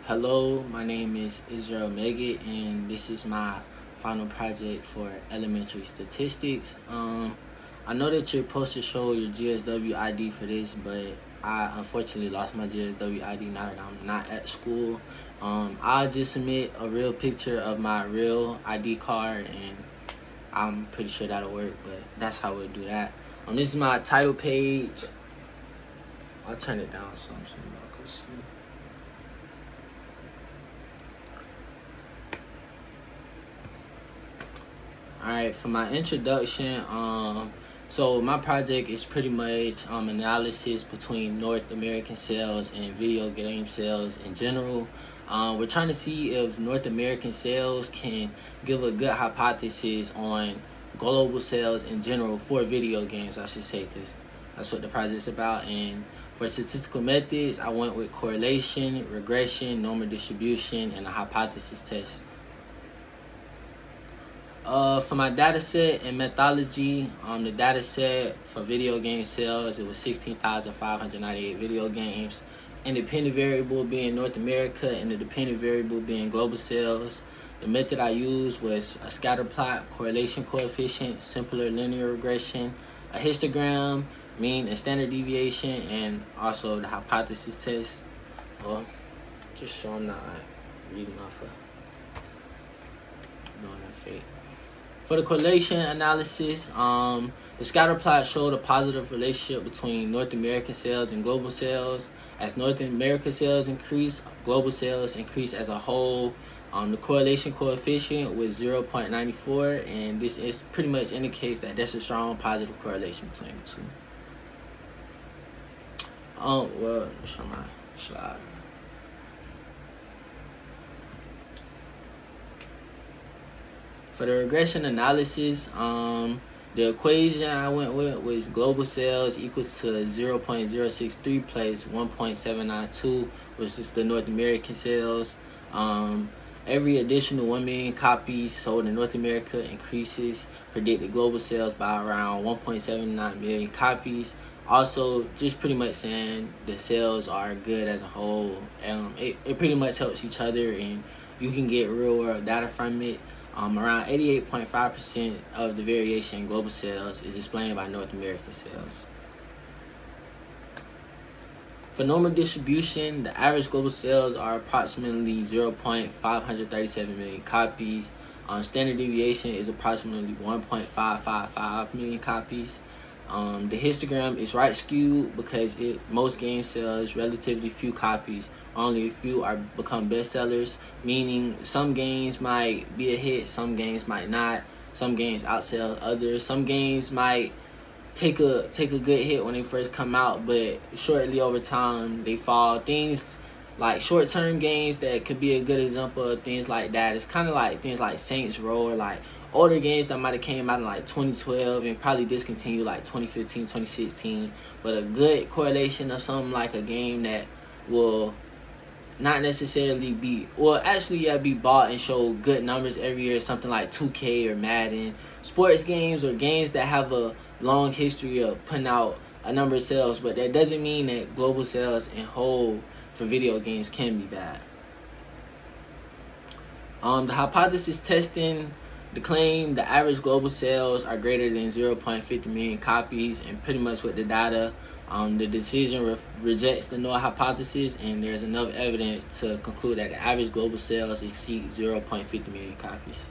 Hello, my name is Israel Meggett, and this is my final project for elementary statistics. I know that you're supposed to show your GSW ID for this, but I unfortunately lost my GSW ID now that I'm not at school. I'll just submit a real picture of my real ID card, and I'm pretty sure that'll work, but that's how we'll do that. This is my title page. I'll turn it down so y'all can see. Alright, for my introduction, so my project is pretty much analysis between North American sales and video game sales in general. We're trying to see if North American sales can give a good hypothesis on global sales in general for video games, I should say, because that's what the project is about. And for statistical methods, I went with correlation, regression, normal distribution, and a hypothesis test. For my data set and methodology, the data set for video game sales, it was 16,598 video games. Independent variable being North America and the dependent variable being global sales. The method I used was a scatter plot, correlation coefficient, simpler linear regression, a histogram, mean and standard deviation, and also the hypothesis test. Well, just so I'm not reading off of doing that fake. For the correlation analysis, the scatter plot showed a positive relationship between North American sales and global sales. As North American sales increase, global sales increase as a whole. The correlation coefficient was 0.94, and this is pretty much indicates that there's a strong positive correlation between the two. Well, let me show my slide. For the regression analysis, the equation I went with was global sales equals to 0.063 plus 1.792, which is the North American sales. Every additional 1 million copies sold in North America increases predicted global sales by around 1.79 million copies. Also, just pretty much saying the sales are good as a whole. It pretty much helps each other, and you can get real world data from it. Around 88.5% of the variation in global sales is explained by North American sales. For normal distribution, the average global sales are approximately 0.537 million copies. Standard deviation is approximately 1.555 million copies. The histogram is right skewed because most game sales relatively few copies. Only a few are become bestsellers, meaning some games might be a hit, some games might not. Some games outsell others. Some games might take a good hit when they first come out, but shortly over time they fall. Things like short-term games that could be a good example of things like that. It's kind of like things like Saints Row, or like older games that might have came out in like 2012 and probably discontinued like 2015, 2016. But a good correlation of something like a game that will not necessarily be bought and show good numbers every year, something like 2K or Madden. Sports games or games that have a long history of putting out a number of sales, but that doesn't mean that global sales in whole for video games can be bad. The hypothesis testing, the claim the average global sales are greater than 0.50 million copies, and pretty much with the data, the decision rejects the null hypothesis, and there's enough evidence to conclude that the average global sales exceed 0.50 million copies.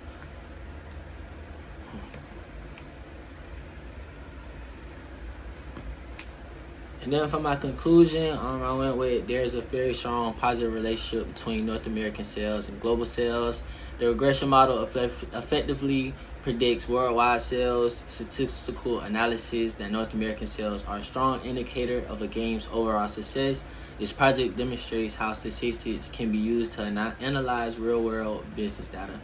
And then for my conclusion, I went with there's a very strong positive relationship between North American sales and global sales. The regression model effectively predicts worldwide sales. Statistical analysis that North American sales are a strong indicator of a game's overall success. This project demonstrates how statistics can be used to analyze real-world business data.